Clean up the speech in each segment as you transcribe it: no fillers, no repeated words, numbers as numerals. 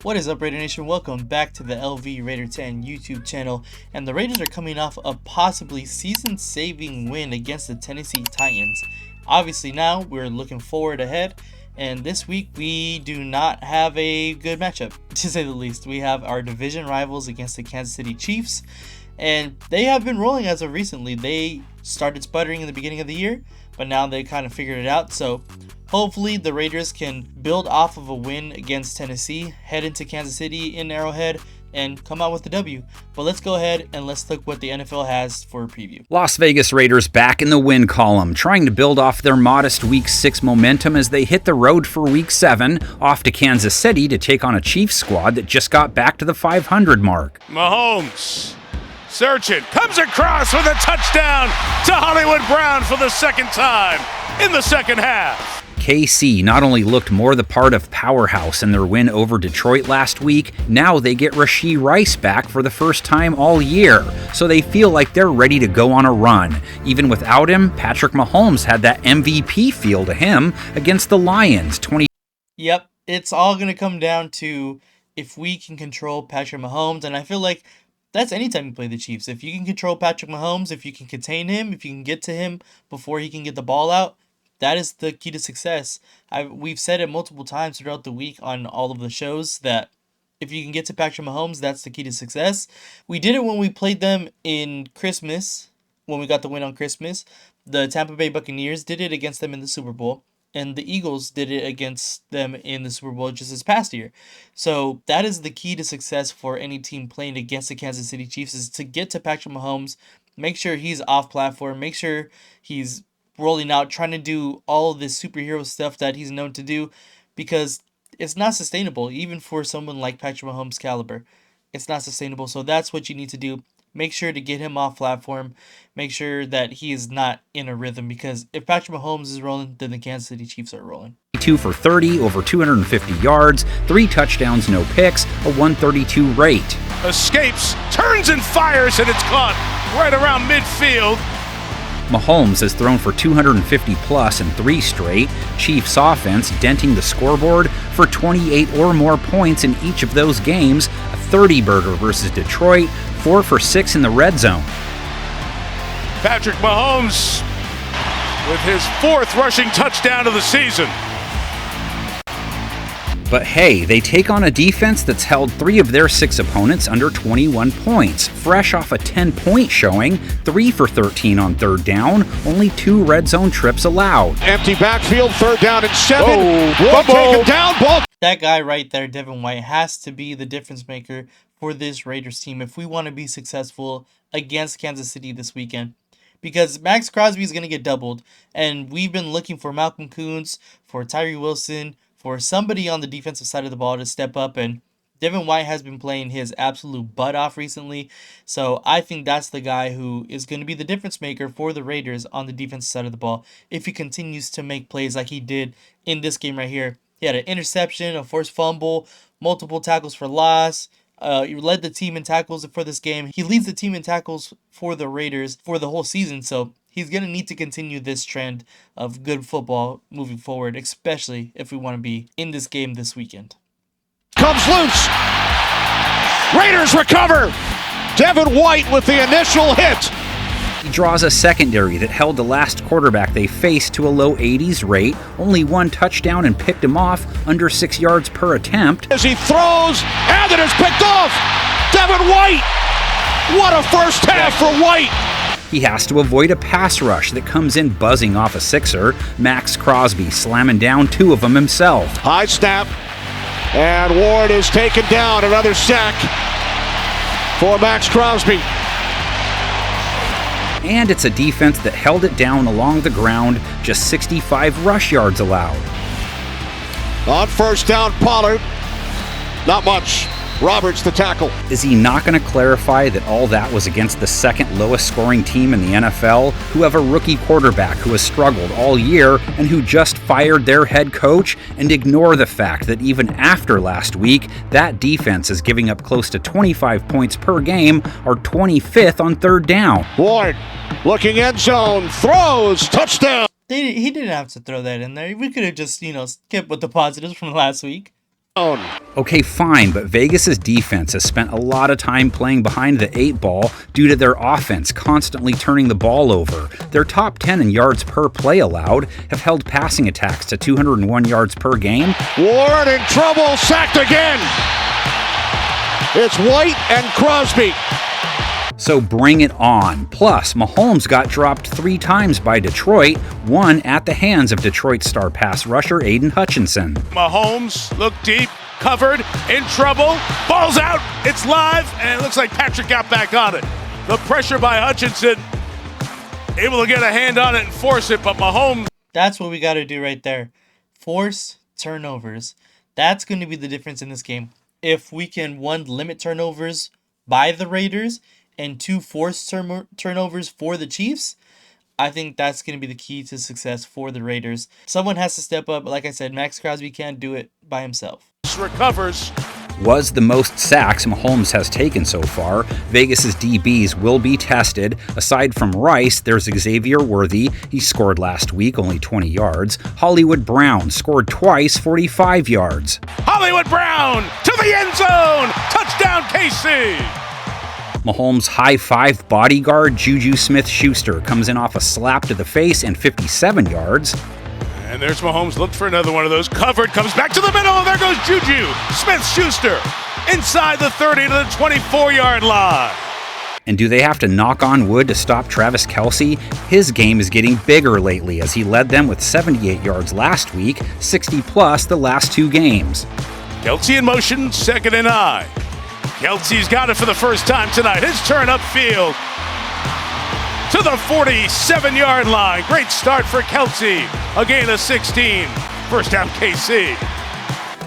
What is up, Raider Nation? Welcome back to the LV Raider 10 YouTube channel. And the Raiders are coming off a possibly season-saving win against the Tennessee Titans. Obviously now we're looking forward ahead, and this week we do not have a good matchup, to say the least. We have our division rivals against the Kansas City Chiefs, and they have been rolling as of recently. They started sputtering in the beginning of the year, but now they kind of figured it out. So hopefully the Raiders can build off of a win against Tennessee, head into Kansas City in Arrowhead, and come out with the W. But let's go ahead and let's look what the NFL has for a preview. Las Vegas Raiders back in the win column, trying to build off their modest Week 6 momentum as they hit the road for Week 7, off to Kansas City to take on a Chiefs squad that just got back to the 500 mark. Mahomes, searching, comes across with a touchdown to Hollywood Brown for the second time in the second half. KC not only looked more the part of powerhouse in their win over Detroit last week, now they get Rashee Rice back for the first time all year, so they feel like they're ready to go on a run. Even without him, Patrick Mahomes had that MVP feel to him against the Lions. Yep, it's all going to come down to if we can control Patrick Mahomes, and I feel like that's anytime you play the Chiefs. If you can control Patrick Mahomes, if you can contain him, if you can get to him before he can get the ball out, that is the key to success. We've said it multiple times throughout the week on all of the shows that if you can get to Patrick Mahomes, that's the key to success. We did it when we played them in Christmas, when we got the win on Christmas. The Tampa Bay Buccaneers did it against them in the Super Bowl, and the Eagles did it against them in the Super Bowl just this past year. So that is the key to success for any team playing against the Kansas City Chiefs, is to get to Patrick Mahomes, make sure he's off platform, make sure he's rolling out, trying to do all of this superhero stuff that he's known to do, because it's not sustainable, even for someone like Patrick Mahomes' caliber. It's not sustainable, so that's what you need to do. Make sure to get him off platform. Make sure that he is not in a rhythm, because if Patrick Mahomes is rolling, then the Kansas City Chiefs are rolling. 2 for 30, over 250 yards, 3 touchdowns, no picks, a 132 rate. Escapes, turns and fires, and it's caught right around midfield. Mahomes has thrown for 250 plus in 3 straight. Chiefs offense denting the scoreboard for 28 or more points in each of those games. A 30-burger versus Detroit, 4 for 6 in the red zone. Patrick Mahomes with his 4th rushing touchdown of the season. But hey, they take on a defense that's held 3 of their 6 opponents under 21 points. Fresh off a 10-point showing, 3 for 13 on 3rd down, only 2 red zone trips allowed. Empty backfield, 3rd down and 7. Will take him down, ball. That guy right there, Devin White, has to be the difference maker for this Raiders team if we want to be successful against Kansas City this weekend. Because Max Crosby is going to get doubled, and we've been looking for Malcolm Koonce, for Tyree Wilson, for somebody on the defensive side of the ball to step up, and Devin White has been playing his absolute butt off recently. So I think that's the guy who is going to be the difference maker for the Raiders on the defensive side of the ball if he continues to make plays like he did in this game right here. He had an interception, a forced fumble, multiple tackles for loss. He led the team in tackles for this game. He leads the team in tackles for the Raiders for the whole season, so he's going to need to continue this trend of good football moving forward, especially if we want to be in this game this weekend. Comes loose. Raiders recover. Devin White with the initial hit. He draws a secondary that held the last quarterback they faced to a low 80s rate, only 1 touchdown and picked him off under 6 yards per attempt. As he throws, and it is picked off. Devin White. What a first half for White. He has to avoid a pass rush that comes in buzzing off a Sixer. Max Crosby slamming down 2 of them himself. High snap, and Ward is taken down. Another sack for Max Crosby. And it's a defense that held it down along the ground, just 65 rush yards allowed. On 1st down, Pollard. Not much. Roberts the tackle. Is he not going to clarify that all that was against the 2nd lowest scoring team in the NFL, who have a rookie quarterback who has struggled all year and who just fired their head coach, and ignore the fact that even after last week, that defense is giving up close to 25 points per game, or 25th on 3rd down? Ward looking end zone, throws, touchdown. He didn't have to throw that in there. We could have just, skipped with the positives from last week. Okay, fine, but Vegas's defense has spent a lot of time playing behind the 8 ball due to their offense constantly turning the ball over. Their top 10 in yards per play allowed have held passing attacks to 201 yards per game. Ward in trouble, sacked again. It's White and Crosby. So bring it on. Plus, Mahomes got dropped 3 times by Detroit, one at the hands of Detroit star pass rusher Aiden Hutchinson. Mahomes look deep, covered, in trouble, ball's out, it's live, and it looks like Patrick got back on it. The pressure by Hutchinson, able to get a hand on it and force it, but Mahomes. That's what we got to do right there. Force turnovers. That's going to be the difference in this game. If we can, 1, limit turnovers by the Raiders, and 2, force turnovers for the Chiefs, I think that's going to be the key to success for the Raiders. Someone has to step up. Like I said, Max Crosby can't do it by himself. Recovers. Was the most sacks Mahomes has taken so far. Vegas's DBs will be tested. Aside from Rice, there's Xavier Worthy. He scored last week, only 20 yards. Hollywood Brown scored twice, 45 yards. Hollywood Brown to the end zone. Touchdown, KC. Mahomes' high-five bodyguard Juju Smith-Schuster comes in off a slap to the face and 57 yards. And there's Mahomes, looked for another one of those. Covered, comes back to the middle, and there goes Juju Smith-Schuster inside the 30 to the 24-yard line. And do they have to knock on wood to stop Travis Kelce? His game is getting bigger lately as he led them with 78 yards last week, 60-plus the last 2 games. Kelce in motion, 2nd and 9. Kelce's got it for the first time tonight. His turn upfield to the 47-yard line. Great start for Kelce. A gain of 16. First down, KC.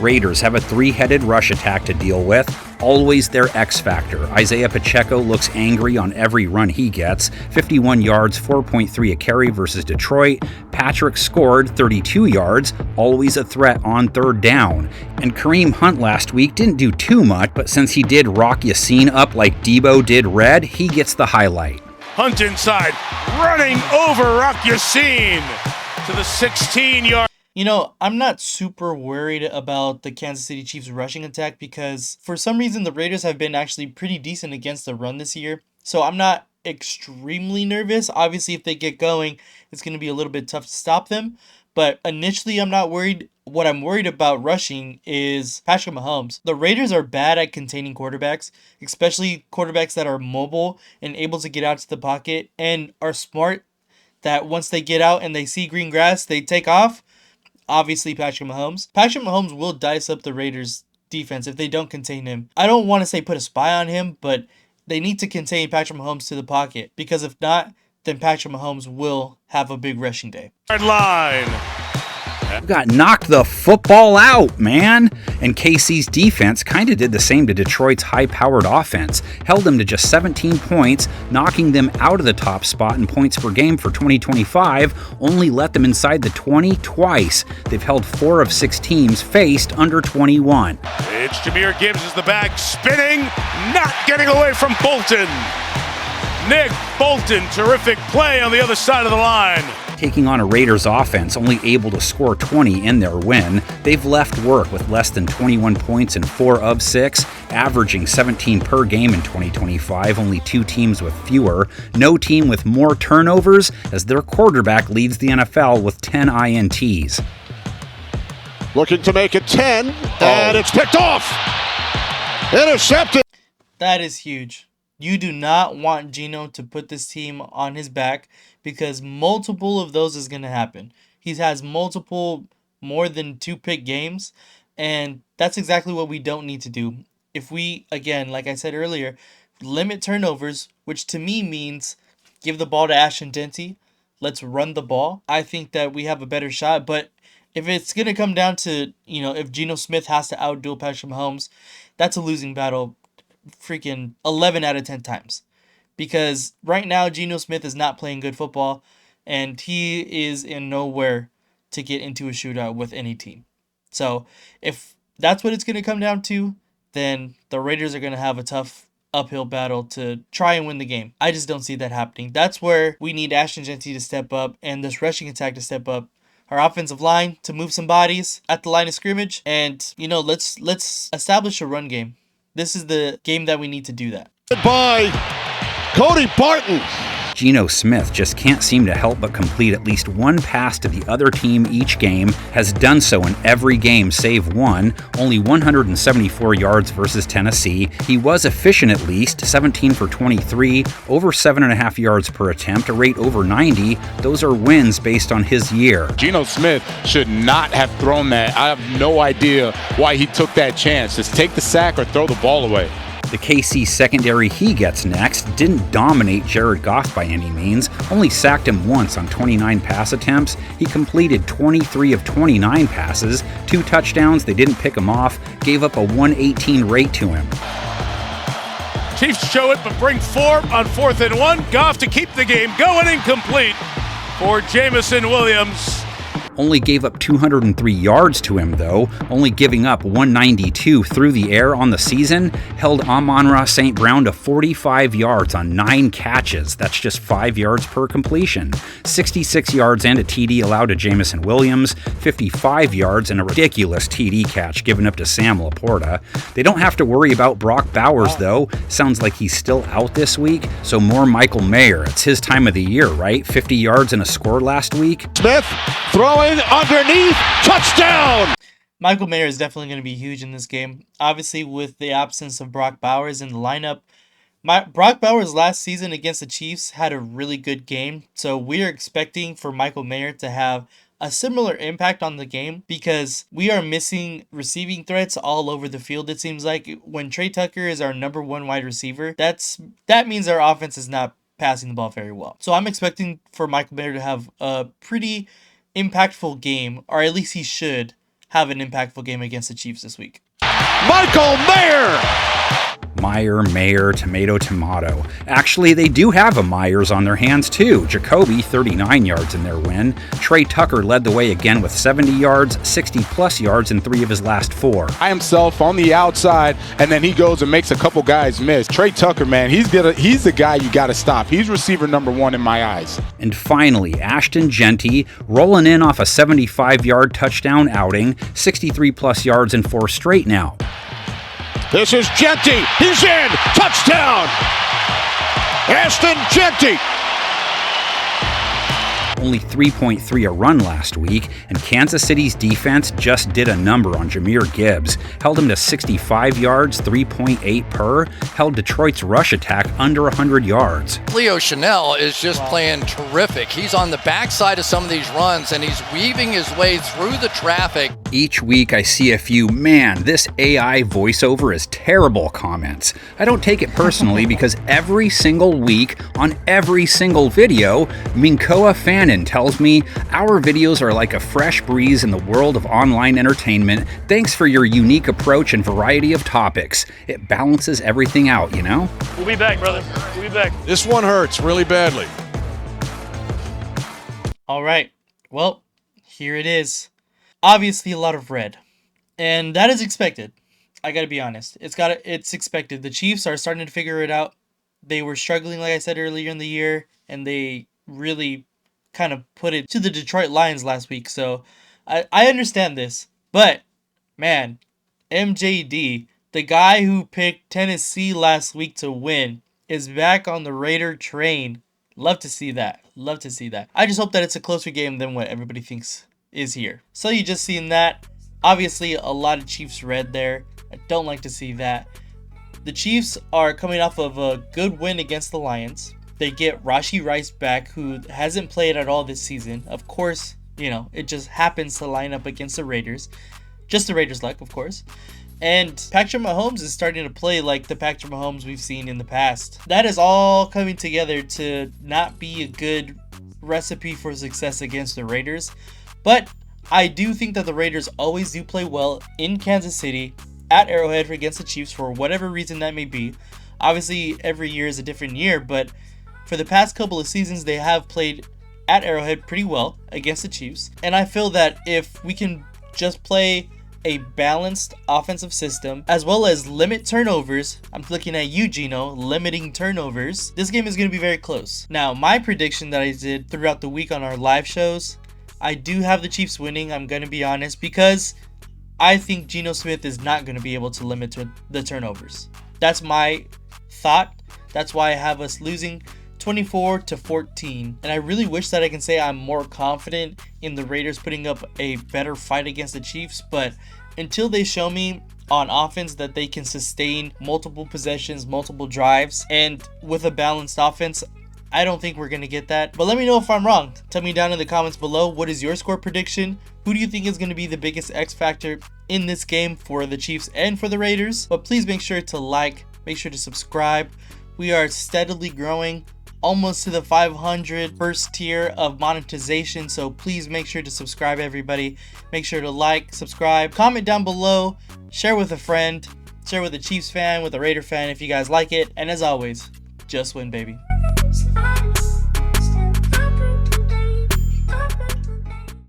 Raiders have a 3-headed rush attack to deal with. Always their X factor. Isaiah Pacheco looks angry on every run he gets. 51 yards, 4.3 a carry versus Detroit. Patrick scored 32 yards, always a threat on 3rd down. And Kareem Hunt last week didn't do too much, but since he did rock Yassine up like Debo did Red, he gets the highlight. Hunt inside, running over Rock Yassine to the 16-yard. You know, I'm not super worried about the Kansas City Chiefs rushing attack because for some reason the Raiders have been actually pretty decent against the run this year. So I'm not extremely nervous. Obviously, if they get going, it's going to be a little bit tough to stop them. But initially, I'm not worried. What I'm worried about rushing is Patrick Mahomes. The Raiders are bad at containing quarterbacks, especially quarterbacks that are mobile and able to get out to the pocket and are smart that once they get out and they see green grass, they take off. Obviously, Patrick Mahomes. Patrick Mahomes will dice up the Raiders' defense if they don't contain him. I don't want to say put a spy on him, but they need to contain Patrick Mahomes to the pocket because if not, then Patrick Mahomes will have a big rushing day. Line. Got knocked the football out, man. And KC's defense kind of did the same to Detroit's high-powered offense. Held them to just 17 points, knocking them out of the top spot in points per game for 2025. Only let them inside the 20 twice. They've held 4 of 6 teams faced under 21. It's Jahmyr Gibbs as the back spinning, not getting away from Bolton. Nick Bolton, terrific play on the other side of the line. Taking on a Raiders offense only able to score 20 in their win, they've left work with less than 21 points in 4 of 6, averaging 17 per game in 2025, only 2 teams with fewer. No team with more turnovers, as their quarterback leads the NFL with 10 INTs. Looking to make it 10, and it's picked off. Intercepted. That is huge. You do not want Geno to put this team on his back because multiple of those is going to happen. He has multiple more than 2 pick games, and that's exactly what we don't need to do. If we, again, like I said earlier, limit turnovers, which to me means give the ball to Ashton Denty, let's run the ball, I think that we have a better shot. But if it's going to come down to, if Geno Smith has to outduel Patrick Mahomes, that's a losing battle freaking 11 out of 10 times. Because right now, Geno Smith is not playing good football, and he is in nowhere to get into a shootout with any team. So if that's what it's going to come down to, then the Raiders are going to have a tough uphill battle to try and win the game. I just don't see that happening. That's where we need Ashton Denty to step up and this rushing attack to step up. our offensive line to move some bodies at the line of scrimmage, and let's establish a run game. This is the game that we need to do that. By Cody Barton. Geno Smith just can't seem to help but complete at least one pass to the other team each game, has done so in every game save one, only 174 yards versus Tennessee. He was efficient at least, 17 for 23, over 7.5 yards per attempt, a rate over 90. Those are wins based on his year. Geno Smith should not have thrown that. I have no idea why he took that chance. Just take the sack or throw the ball away. The KC secondary he gets next didn't dominate Jared Goff by any means, only sacked him once on 29 pass attempts. He completed 23 of 29 passes, 2 touchdowns, they didn't pick him off, gave up a 118 rate to him. Chiefs show it, but bring 4 on 4th and 1. Goff to keep the game going, incomplete for Jameson Williams. Only gave up 203 yards to him, though, only giving up 192 through the air on the season, held Amon-Ra St. Brown to 45 yards on 9 catches. That's just 5 yards per completion. 66 yards and a TD allowed to Jameson Williams, 55 yards and a ridiculous TD catch given up to Sam Laporta. They don't have to worry about Brock Bowers, though. Sounds like he's still out this week, so more Michael Mayer. It's his time of the year, right? 50 yards and a score last week. Smith throwing underneath, touchdown! Michael Mayer is definitely going to be huge in this game. Obviously, with the absence of Brock Bowers in the lineup, Brock Bowers last season against the Chiefs had a really good game, so we are expecting for Michael Mayer to have a similar impact on the game because we are missing receiving threats all over the field. It seems like when Trey Tucker is our number 1 wide receiver, that means our offense is not passing the ball very well. So I'm expecting for Michael Mayer to have a pretty impactful game, or at least he should have an impactful game against the Chiefs this week. Michael Mayer! Mayer, tomato. Actually, they do have a Myers on their hands too. Jacoby, 39 yards in their win. Trey Tucker led the way again with 70 yards, 60-plus yards in 3 of his last 4. By himself on the outside, and then he goes and makes a couple guys miss. Trey Tucker, man, he's the guy you got to stop. He's receiver number 1 in my eyes. And finally, Ashton Jeanty, rolling in off a 75-yard touchdown outing, 63-plus yards in 4 straight now. This is Jeanty. He's in. Touchdown. Ashton Jeanty. Only 3.3 a run last week, and Kansas City's defense just did a number on Jahmyr Gibbs. Held him to 65 yards, 3.8 per. Held Detroit's rush attack under 100 yards. Leo Chanel is just playing terrific. He's on the backside of some of these runs, and he's weaving his way through the traffic. Each week I see a few, man, this AI voiceover is terrible comments. I don't take it personally because every single week on every single video, Minkoa Fannin tells me our videos are like a fresh breeze in the world of online entertainment. Thanks for your unique approach and variety of topics. It balances everything out, you know? We'll be back, brother. We'll be back. This one hurts really badly. All right. Well, here it is. Obviously a lot of red. And that is expected. I got to be honest. It's expected. The Chiefs are starting to figure it out. They were struggling, like I said earlier in the year, and they really kind of put it to the Detroit Lions last week. So I understand this. But, man, MJD, the guy who picked Tennessee last week to win, is back on the Raider train. Love to see that. Love to see that. I just hope that it's a closer game than what everybody thinks is here. So you just seen that. Obviously, a lot of Chiefs red there. I don't like to see that. The Chiefs are coming off of a good win against the Lions. They get Rashee Rice back, who hasn't played at all this season. Of course, it just happens to line up against the Raiders. Just the Raiders' luck, of course. And Patrick Mahomes is starting to play like the Patrick Mahomes we've seen in the past. That is all coming together to not be a good recipe for success against the Raiders. But I do think that the Raiders always do play well in Kansas City at Arrowhead against the Chiefs for whatever reason that may be. Obviously, every year is a different year, but for the past couple of seasons, they have played at Arrowhead pretty well against the Chiefs. And I feel that if we can just play a balanced offensive system, as well as limit turnovers, I'm looking at you, Gino, limiting turnovers, this game is going to be very close. Now, my prediction that I did throughout the week on our live shows, I do have the Chiefs winning, I'm going to be honest, because I think Geno Smith is not going to be able to limit the turnovers. That's my thought. That's why I have us losing 24-14. And I really wish that I can say I'm more confident in the Raiders putting up a better fight against the Chiefs, but until they show me on offense that they can sustain multiple possessions, multiple drives, and with a balanced offense, I don't think we're going to get that. But let me know if I'm wrong. Tell me down in the comments below, what is your score prediction? Who do you think is going to be the biggest X factor in this game for the Chiefs and for the Raiders? But please make sure to like, make sure to subscribe. We are steadily growing, almost to the 500 first tier of monetization, so please make sure to subscribe, everybody. Make sure to like, subscribe, comment down below, share with a friend, share with a Chiefs fan, with a Raider fan if you guys like it, and as always, just win, baby. I